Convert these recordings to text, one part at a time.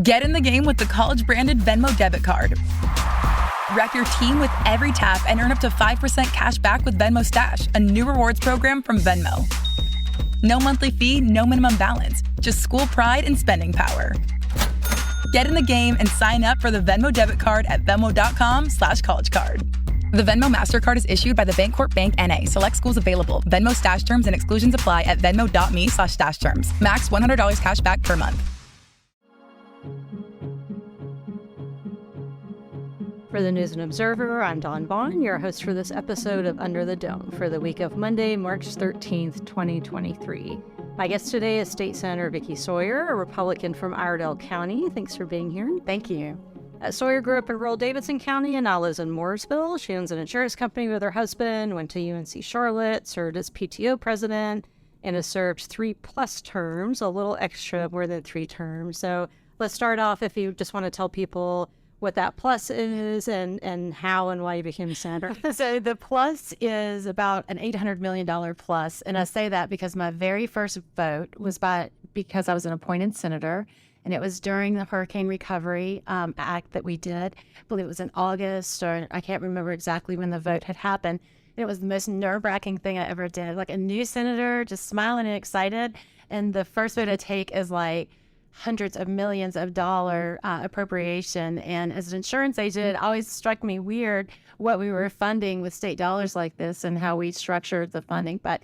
Get in the game with the college-branded Venmo debit card. Wreck your team with every tap and earn up to 5% cash back with Venmo Stash, a new rewards program from Venmo. No monthly fee, no minimum balance, just school pride and spending power. Get in the game and sign up for the Venmo debit card at venmo.com/collegecard. The Venmo MasterCard is issued by the Bancorp Bank N.A. Select schools available. Venmo Stash terms and exclusions apply at venmo.me/stash terms. Max $100 cash back per month. For the News and Observer, I'm Dawn Vaughan, your host for this episode of Under the Dome for the week of Monday, March 13th, 2023. My guest today is State Senator Vickie Sawyer, a Republican from Iredell County. Thanks for being here. Thank you. Sawyer grew up in rural Davidson County and now lives in Mooresville. She owns an insurance company with her husband, went to UNC Charlotte, served as PTO president, and has served 3+ terms, a little extra, more than 3 terms. So let's start off, if you just want to tell people what that plus is and how and why you became a senator. So the plus is about an $800 million plus. And I say that because my very first vote was because I was an appointed senator. And it was during the Hurricane Recovery Act that we did. I believe it was in August, or I can't remember exactly when the vote had happened. It was the most nerve-wracking thing I ever did. Like a new senator, just smiling and excited. And the first vote I take is like hundreds of millions of dollar appropriation. And as an insurance agent, it always struck me weird what we were funding with state dollars like this and how we structured the funding. But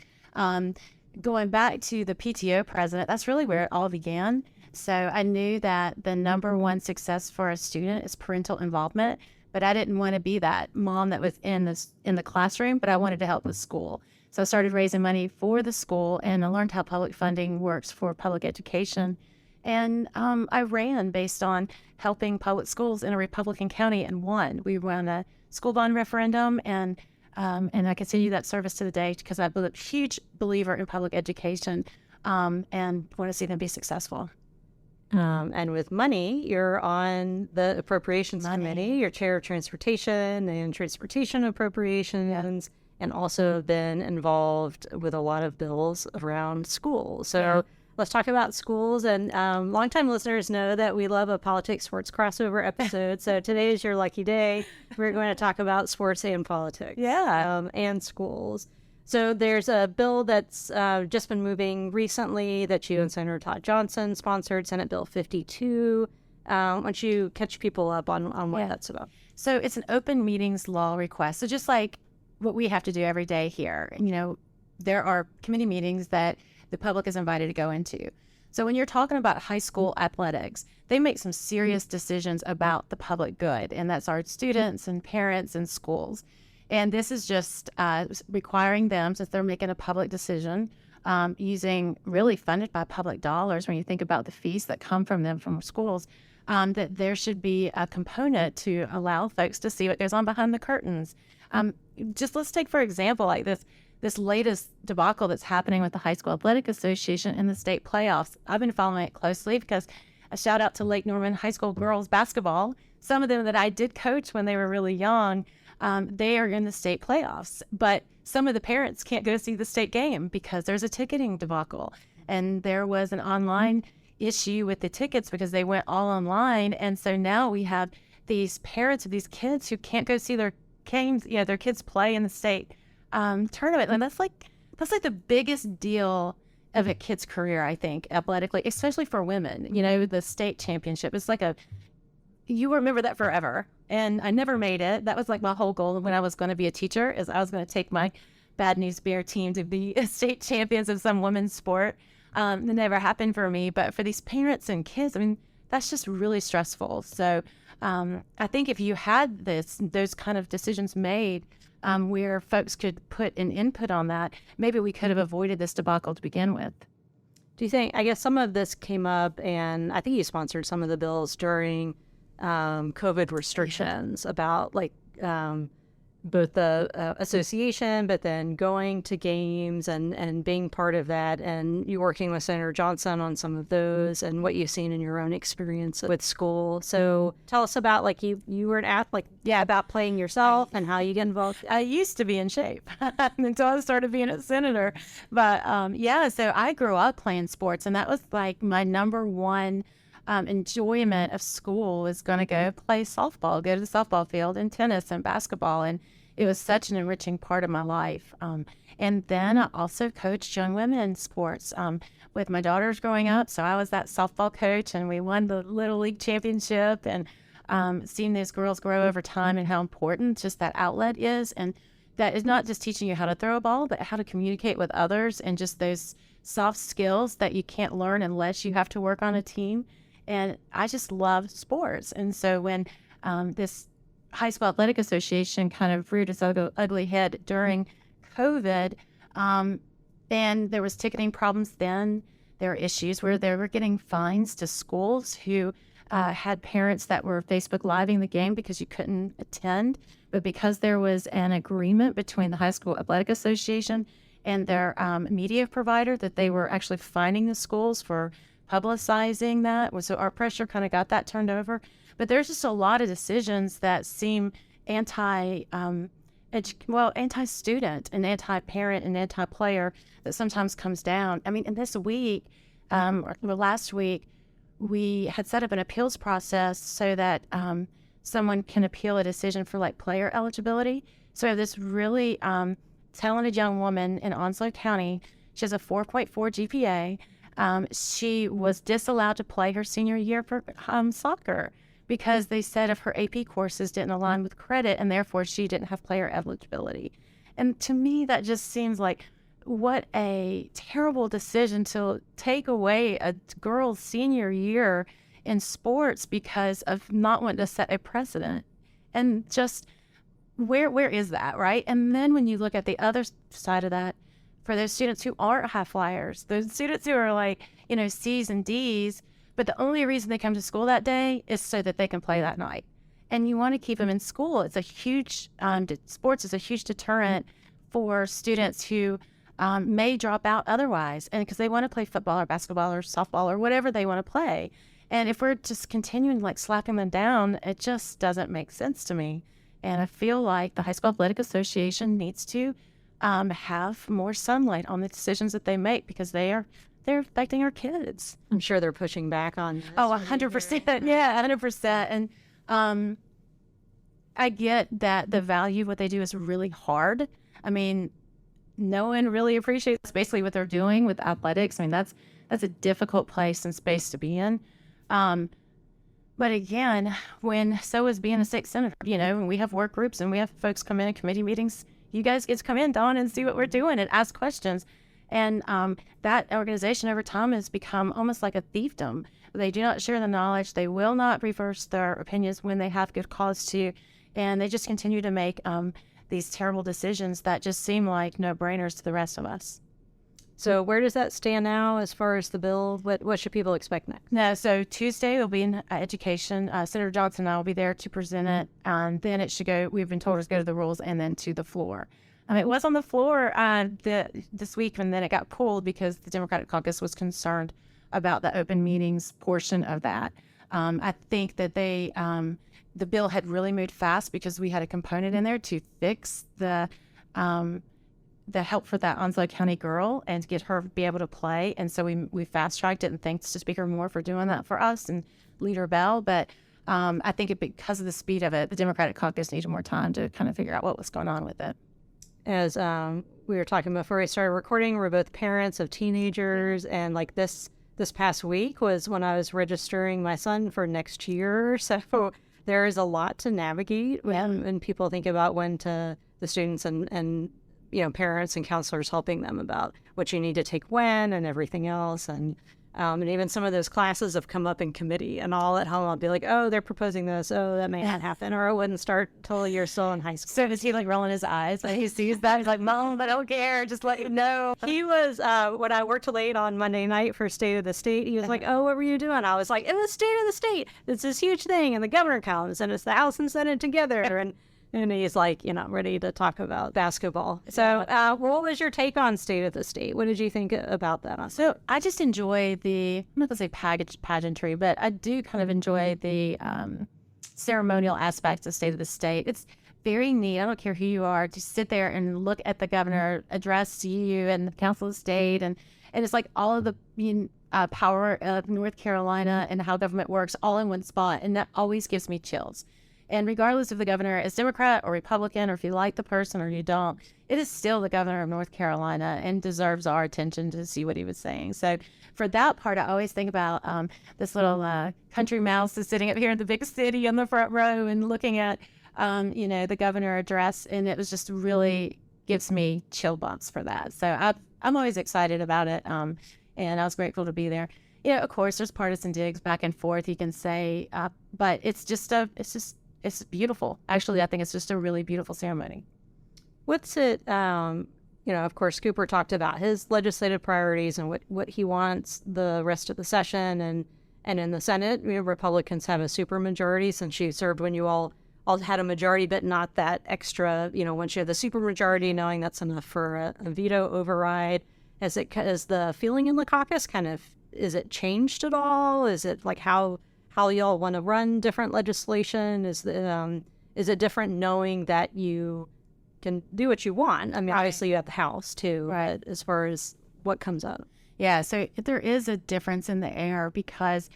going back to the PTO president, that's really where it all began. So I knew that the number one success for a student is parental involvement, but I didn't want to be that mom that was in the classroom, but I wanted to help the school. So I started raising money for the school, and I learned how public funding works for public education. And I ran based on helping public schools in a Republican county and won. We won a school bond referendum, and I continue that service to the day because I'm a huge believer in public education and want to see them be successful. And with money, you're on the Appropriations Committee. You're chair of Transportation and Transportation Appropriations, and also have been involved with a lot of bills around schools. So let's talk about schools. And longtime listeners know that we love a politics sports crossover episode. So today is your lucky day. We're going to talk about sports and politics. And schools. So there's a bill that's just been moving recently that you and Senator Todd Johnson sponsored, Senate Bill 52. Why don't you catch people up on what that's about? So it's an open meetings law request. So just like what we have to do every day here, there are committee meetings that the public is invited to go into. So when you're talking about high school athletics, they make some serious decisions about the public good, and that's our students and parents and schools. And this is just requiring them, since they're making a public decision, using really funded by public dollars, when you think about the fees that come from them from schools, that there should be a component to allow folks to see what goes on behind the curtains. Just let's take, for example, like this latest debacle that's happening with the High School Athletic Association in the state playoffs. I've been following it closely because a shout out to Lake Norman High School girls basketball. Some of them that I did coach when they were really young, they are in the state playoffs. But some of the parents can't go see the state game because there's a ticketing debacle. And there was an online issue with the tickets because they went all online. And so now we have these parents of these kids who can't go see their games, their kids play in the state tournament. And that's like the biggest deal of a kid's career, I think, athletically, especially for women. The state championship. It's like you remember that forever. And I never made it. That was like my whole goal when I was going to be a teacher, is I was going to take my Bad News Bear team to be state champions of some women's sport. It never happened for me, but for these parents and kids, that's just really stressful. So I think if you had those kind of decisions made where folks could put an input on that, maybe we could have avoided this debacle to begin with. Do you think, I guess some of this came up, and I think you sponsored some of the bills during COVID restrictions about both the association, but then going to games and being part of that, and you working with Senator Johnson on some of those and what you've seen in your own experience with school. So tell us about, like, you were an athlete, about playing yourself and how you get involved. I used to be in shape until I started being a senator. But so I grew up playing sports, and that was like my number one enjoyment of school was going to go play softball, go to the softball field, and tennis and basketball. And it was such an enriching part of my life. And then I also coached young women sports with my daughters growing up. So I was that softball coach, and we won the Little League championship, and seeing those girls grow over time and how important just that outlet is. And that is not just teaching you how to throw a ball, but how to communicate with others and just those soft skills that you can't learn unless you have to work on a team. And I just love sports. And so when this High School Athletic Association kind of reared its ugly head during COVID, and there was ticketing problems then, there were issues where they were getting fines to schools who had parents that were Facebook Living the game because you couldn't attend. But because there was an agreement between the High School Athletic Association and their media provider that they were actually fining the schools for publicizing that. So our pressure kind of got that turned over. But there's just a lot of decisions that seem anti-student and anti-parent and anti-player that sometimes comes down. I mean, and this week, or last week, we had set up an appeals process so that someone can appeal a decision for like player eligibility. So we have this really talented young woman in Onslow County. She has a 4.4 GPA. She was disallowed to play her senior year for soccer because they said if her AP courses didn't align with credit, and therefore she didn't have player eligibility. And to me, that just seems like what a terrible decision to take away a girl's senior year in sports because of not wanting to set a precedent. And just where is that, right? And then when you look at the other side of that, for those students who aren't high flyers, those students who are like, C's and D's, but the only reason they come to school that day is so that they can play that night. And you want to keep them in school. It's a huge, sports is a huge deterrent for students who may drop out otherwise, and because they want to play football or basketball or softball or whatever they want to play. And if we're just continuing like slapping them down, it just doesn't make sense to me. And I feel like the High School Athletic Association needs to have more sunlight on the decisions that they make, because they're affecting our kids. I'm sure they're pushing back on this. Oh, 100%. Yeah, 100%. And I get that the value of what they do is really hard. I mean, no one really appreciates basically what they're doing with athletics. I mean, that's a difficult place and space to be in. But again, so is being a state senator, and we have work groups and we have folks come in committee meetings. You guys get to come in, Dawn, and see what we're doing and ask questions. And that organization over time has become almost like a fiefdom. They do not share the knowledge. They will not reverse their opinions when they have good cause to. And they just continue to make these terrible decisions that just seem like no-brainers to the rest of us. So where does that stand now as far as the bill? What should people expect next? No, so Tuesday will be in education. Senator Johnson and I will be there to present it. And then it should go, we've been told, to go to the rules and then to the floor. It was on the floor this week, and then it got pulled because the Democratic caucus was concerned about the open meetings portion of that. I think that the bill had really moved fast because we had a component in there to fix the help for that Onslow County girl and to get her to be able to play. And so we fast-tracked it, and thanks to Speaker Moore for doing that for us and Leader Bell. But I think because of the speed of it, the Democratic caucus needed more time to kind of figure out what was going on with it. As we were talking before we started recording, we're both parents of teenagers, and like this past week was when I was registering my son for next year. So there is a lot to navigate when people think about the students and parents and counselors helping them about what you need to take when and everything else. And even some of those classes have come up in committee, and all at home I'll be like, oh, they're proposing this. Oh, that may not happen, or it wouldn't start till you're still in high school. So is he like rolling his eyes when he sees that? He's like, Mom, I don't care. Just let you know. He was, when I worked late on Monday night for State of the State, he was like, oh, what were you doing? I was like, in the State of the State, it's this huge thing, and the governor comes, and it's the House and Senate together. And he's like, ready to talk about basketball. So what was your take on State of the State? What did you think about that? So I just enjoy I'm not going to say pageantry, but I do kind of enjoy the ceremonial aspects of State of the State. It's very neat. I don't care who you are, to sit there and look at the governor address you and the Council of State. And it's like all of the power of North Carolina and how government works all in one spot. And that always gives me chills. And regardless if the governor is Democrat or Republican, or if you like the person or you don't, it is still the governor of North Carolina and deserves our attention to see what he was saying. So for that part, I always think about this little country mouse is sitting up here in the big city in the front row and looking at, the governor address. And it was just really gives me chill bumps for that. So I'm always excited about it. And I was grateful to be there. Of course, there's partisan digs back and forth, you can say, but it's beautiful. Actually, I think it's just a really beautiful ceremony. What's it, of course, Cooper talked about his legislative priorities and what he wants the rest of the session. And in the Senate, Republicans have a supermajority, since you served when you all had a majority, but not that extra, once you have the supermajority, knowing that's enough for a veto override. Is the feeling in the caucus is it changed at all? Is it like how y'all want to run different legislation? Is it different knowing that you can do what you want? I mean, obviously you have the House too, right? As far as what comes up. Yeah, so there is a difference in the air because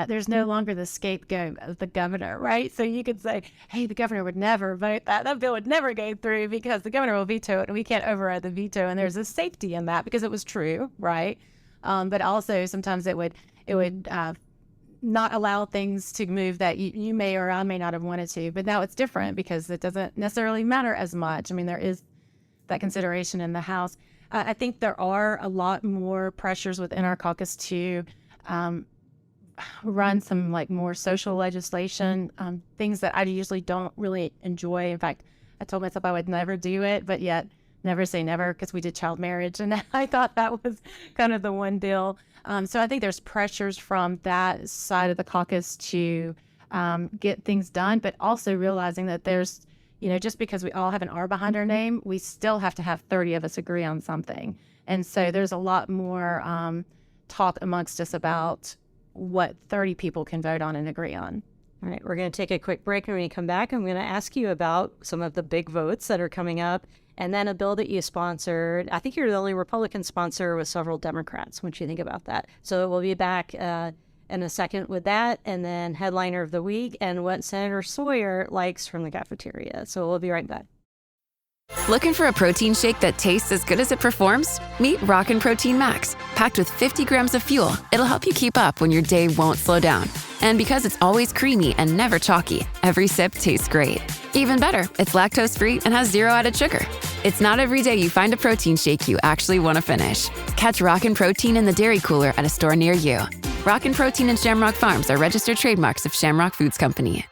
there's no longer the scapegoat of the governor, right? So you could say, hey, the governor would never vote that bill would never go through because the governor will veto it and we can't override the veto. And there's a safety in that because it was true, right? But also sometimes it would not allow things to move that you may or I may not have wanted to. But now it's different because it doesn't necessarily matter as much. I mean, there is that consideration in the House. I think there are a lot more pressures within our caucus to run some more social legislation, things that I usually don't really enjoy. In fact, I told myself I would never do it, but yet never say never, because we did child marriage and I thought that was kind of the one bill. So I think there's pressures from that side of the caucus to get things done, but also realizing that there's, just because we all have an R behind our name, we still have to have 30 of us agree on something. And so there's a lot more talk amongst us about what 30 people can vote on and agree on. All right, we're going to take a quick break, and when we come back, I'm going to ask you about some of the big votes that are coming up, and then a bill that you sponsored. I think you're the only Republican sponsor with several Democrats. What do you think about that? So we'll be back in a second with that, and then headliner of the week and what Senator Sawyer likes from the cafeteria. So we'll be right back. Looking for a protein shake that tastes as good as it performs? Meet Rockin' Protein Max. Packed with 50 grams of fuel, it'll help you keep up when your day won't slow down. And because it's always creamy and never chalky, every sip tastes great. Even better, it's lactose-free and has 0 added sugar. It's not every day you find a protein shake you actually want to finish. Catch Rockin' Protein in the dairy cooler at a store near you. Rockin' Protein and Shamrock Farms are registered trademarks of Shamrock Foods Company.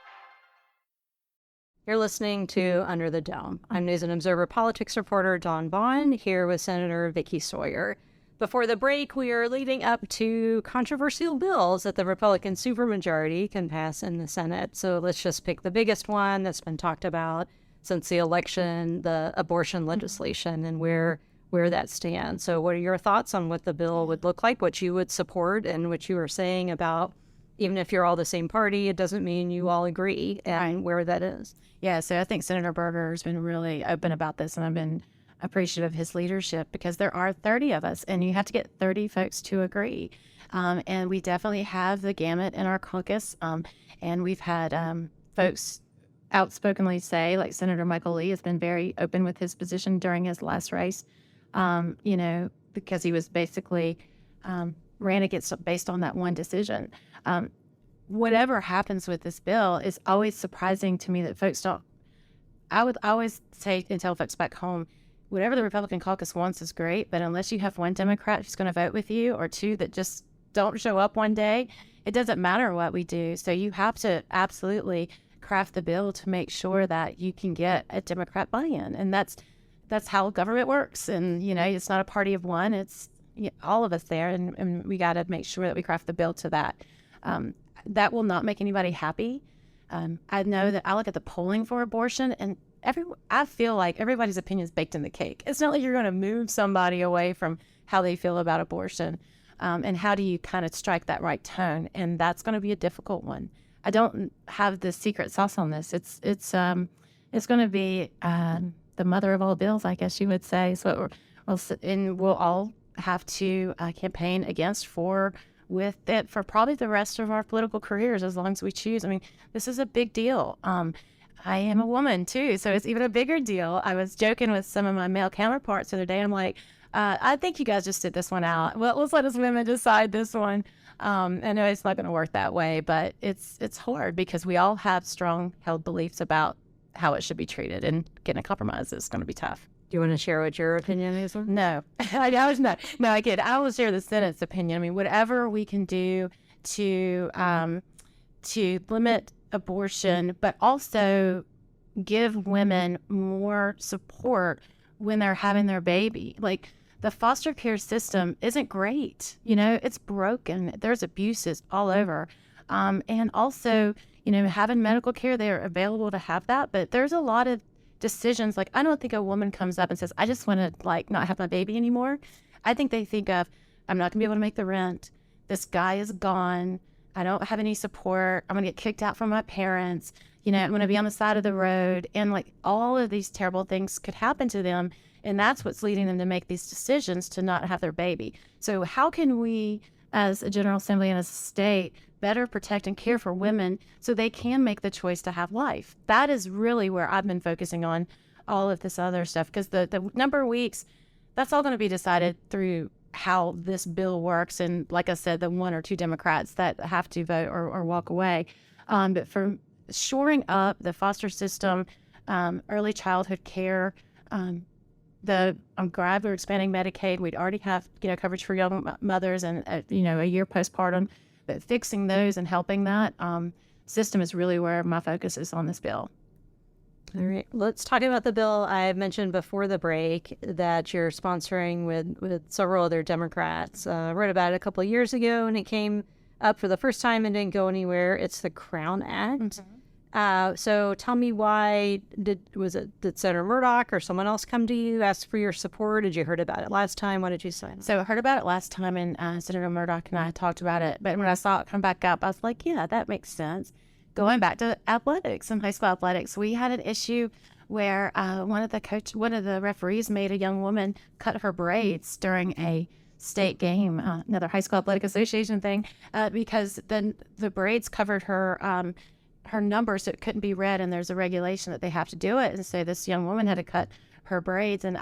You're listening to Under the Dome. I'm News and Observer politics reporter Dawn Vaughan, here with Senator Vickie Sawyer. Before the break, we are leading up to controversial bills that the Republican supermajority can pass in the Senate. So let's just pick the biggest one that's been talked about since the election, the abortion legislation, and where that stands. So what are your thoughts on what the bill would look like, what you would support, and what you were saying about even if you're all the same party, it doesn't mean you all agree, and where that is? Yeah, so I think Senator Berger has been really open about this, and I've been appreciative of his leadership because there are 30 of us, and you have to get 30 folks to agree. And we definitely have the gamut in our caucus, and we've had folks outspokenly say, like Senator Michael Lee has been very open with his position during his last race, because he was basically ran against based on that one decision. Whatever happens with this bill is always surprising to me that folks don't. I would always say and tell folks back home, whatever the Republican caucus wants is great, but unless you have one Democrat who's going to vote with you or two that just don't show up one day, it doesn't matter what we do. So you have to absolutely craft the bill to make sure that you can get a Democrat buy-in, and that's how government works. And it's not a party of one; it's all of us there, and we got to make sure that we craft the bill to that. That will not make anybody happy. I know that I look at the polling for abortion, and I feel like everybody's opinion is baked in the cake. It's not like you're going to move somebody away from how they feel about abortion. And how do you kind of strike that right tone? And that's going to be a difficult one. I don't have the secret sauce on this. It's going to be the mother of all bills, I guess you would say. So we'll all have to campaign against for with it for probably the rest of our political careers, as long as we choose. I mean, this is a big deal. I am a woman too, so it's even a bigger deal. I was joking with some of my male counterparts the other day. I'm like, I think you guys just sit this one out. Well, let's let us women decide this one. I know it's not going to work that way, but it's hard because we all have strong held beliefs about how it should be treated, and getting a compromise is going to be tough. Do you want to share what your opinion is? No, I was not. No, I kid. I will share the Senate's opinion. I mean, whatever we can do to limit abortion, but also give women more support when they're having their baby. Like, the foster care system isn't great. You know, it's broken. There's abuses all over. And also, you know, having medical care, they're available to have that. But there's a lot of decisions. Like, I don't think a woman comes up and says, I just want to, like, not have my baby anymore. I think they think of, I'm not going to be able to make the rent. This guy is gone. I don't have any support. I'm going to get kicked out from my parents. You know, I'm going to be on the side of the road. And, like, all of these terrible things could happen to them. And that's what's leading them to make these decisions to not have their baby. So how can we, as a General Assembly and as a state, better protect and care for women so they can make the choice to have life? That is really where I've been focusing on all of this other stuff, because the number of weeks, that's all going to be decided through how this bill works. And like I said, the 1 or 2 Democrats that have to vote or walk away. But for shoring up the foster system, early childhood care, I'm glad we're expanding Medicaid. We'd already have, you know, coverage for young mothers and, you know, a year postpartum. But fixing those and helping that system is really where my focus is on this bill. All right, let's talk about the bill. I mentioned before the break that you're sponsoring with several other Democrats. I wrote about it a couple of years ago, and it came up for the first time and didn't go anywhere. It's the Crown Act. Mm-hmm. So tell me, why did Senator Murdoch or someone else come to you, ask for your support? Did you heard about it last time? Why did you sign it? So I heard about it last time, and Senator Murdoch and I talked about it. But when I saw it come back up, I was like, yeah, that makes sense. Going back to athletics and high school athletics, we had an issue where one of the referees made a young woman cut her braids during a state game, another high school athletic association thing, because then the braids covered her numbers, so it couldn't be read, and there's a regulation that they have to do it. And so this young woman had to cut her braids, and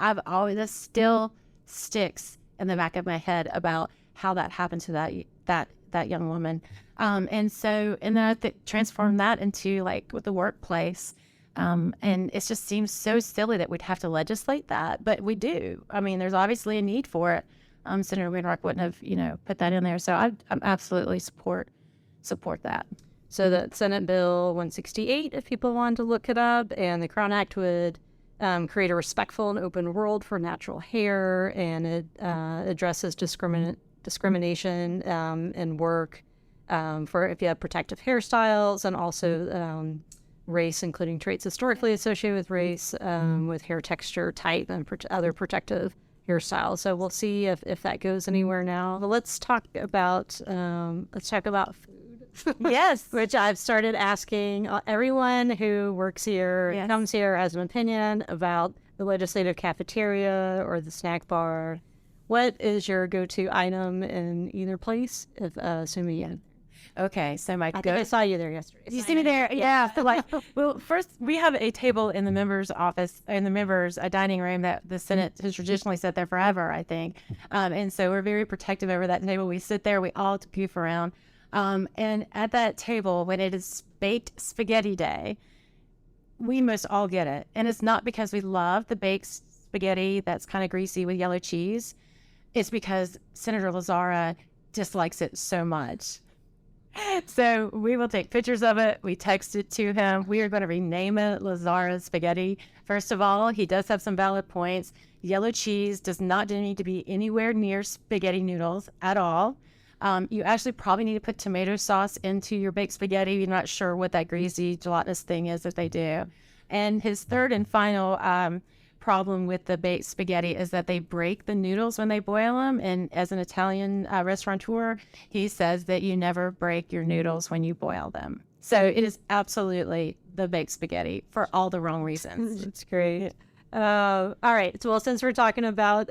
this still sticks in the back of my head about how that happened to that young woman. And then I transformed that into, like, with the workplace. And it just seems so silly that we'd have to legislate that, but we do. I mean, there's obviously a need for it. Senator Winrock wouldn't have, you know, put that in there. So I absolutely support that. So the Senate Bill 168, if people want to look it up, and the Crown Act would create a respectful and open world for natural hair, and it addresses discrimination in work for if you have protective hairstyles, and also race, including traits historically associated with race, with hair texture, type, and other protective hairstyles. So we'll see if that goes anywhere now. But let's talk about food. Yes. Which I've started asking everyone who works here, yes, comes here, has an opinion about the legislative cafeteria or the snack bar. What is your go-to item in either place, assuming you? Okay, so I think I saw you there yesterday. You see me there? Yeah. So, like, well, first we have a table in the members' office, in the members' dining room that the Senate has traditionally sat there forever, I think. And so we're very protective over that table. We sit there, we all goof around. And at that table, when it is baked spaghetti day, we must all get it. And it's not because we love the baked spaghetti that's kind of greasy with yellow cheese. It's because Senator Lazara dislikes it so much. So we will take pictures of it. We text it to him. We are going to rename it Lazara Spaghetti. First of all, he does have some valid points. Yellow cheese does not need to be anywhere near spaghetti noodles at all. You actually probably need to put tomato sauce into your baked spaghetti. You're not sure what that greasy, gelatinous thing is if they do. And his third and final problem with the baked spaghetti is that they break the noodles when they boil them. And as an Italian restaurateur, he says that you never break your noodles when you boil them. So it is absolutely the baked spaghetti for all the wrong reasons. That's great. All right. So, well, since we're talking about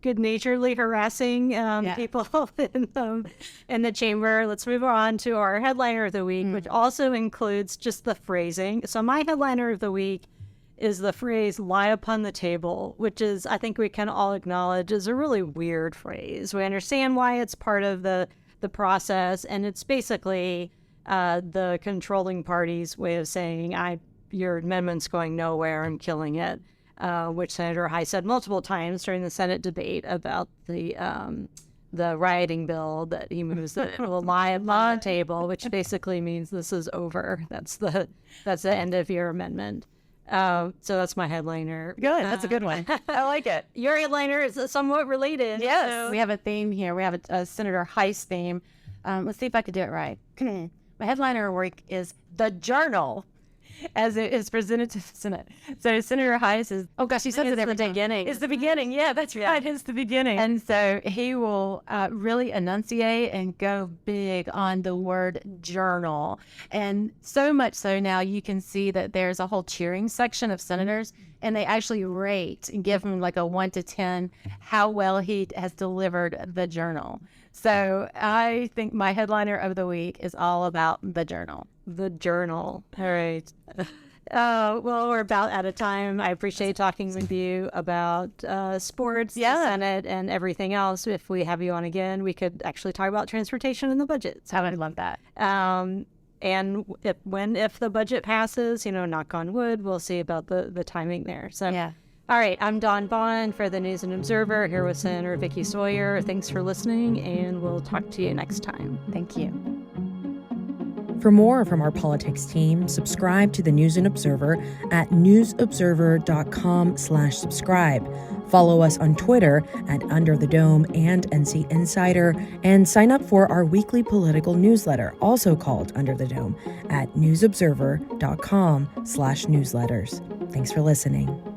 good-naturedly harassing people in the chamber. Let's move on to our headliner of the week, which also includes just the phrasing. So my headliner of the week is the phrase "lie upon the table," which is, I think we can all acknowledge, is a really weird phrase. We understand why it's part of the process, and it's basically the controlling party's way of saying, your amendment's going nowhere, I'm killing it, which Senator High said multiple times during the Senate debate about the rioting bill, that he moves that will lie upon the table, which basically means this is over. That's the end of your amendment. So that's my headliner. Good. That's a good one. I like it. Your headliner is somewhat related. Yes. So. We have a theme here. We have a Senator Heiss theme. Let's see if I could do it right. My headliner work is the Journal, as it is presented to the Senate. So Senator Heiss is, oh gosh, he says it every day. Beginning. It's the beginning. Yeah, that's right. It's the beginning. And so he will really enunciate and go big on the word journal. And so much so now you can see that there's a whole cheering section of senators, and they actually rate and give him like a 1 to 10 how well he has delivered the journal. So I think my headliner of the week is all about the journal. The Journal. All right. Well, we're about out of time. I appreciate talking with you about sports, the Senate, and everything else. If we have you on again, we could actually talk about transportation and the budget. I would love that. And if the budget passes, knock on wood, we'll see about the timing there. So, yeah. All right. I'm Dawn Vaughan for the News and Observer, here with Senator Vickie Sawyer. Thanks for listening, and we'll talk to you next time. Thank you. For more from our politics team, subscribe to the News and Observer at newsobserver.com/subscribe. Follow us on Twitter at Under the Dome and NC Insider, and sign up for our weekly political newsletter, also called Under the Dome, at newsobserver.com/newsletters. Thanks for listening.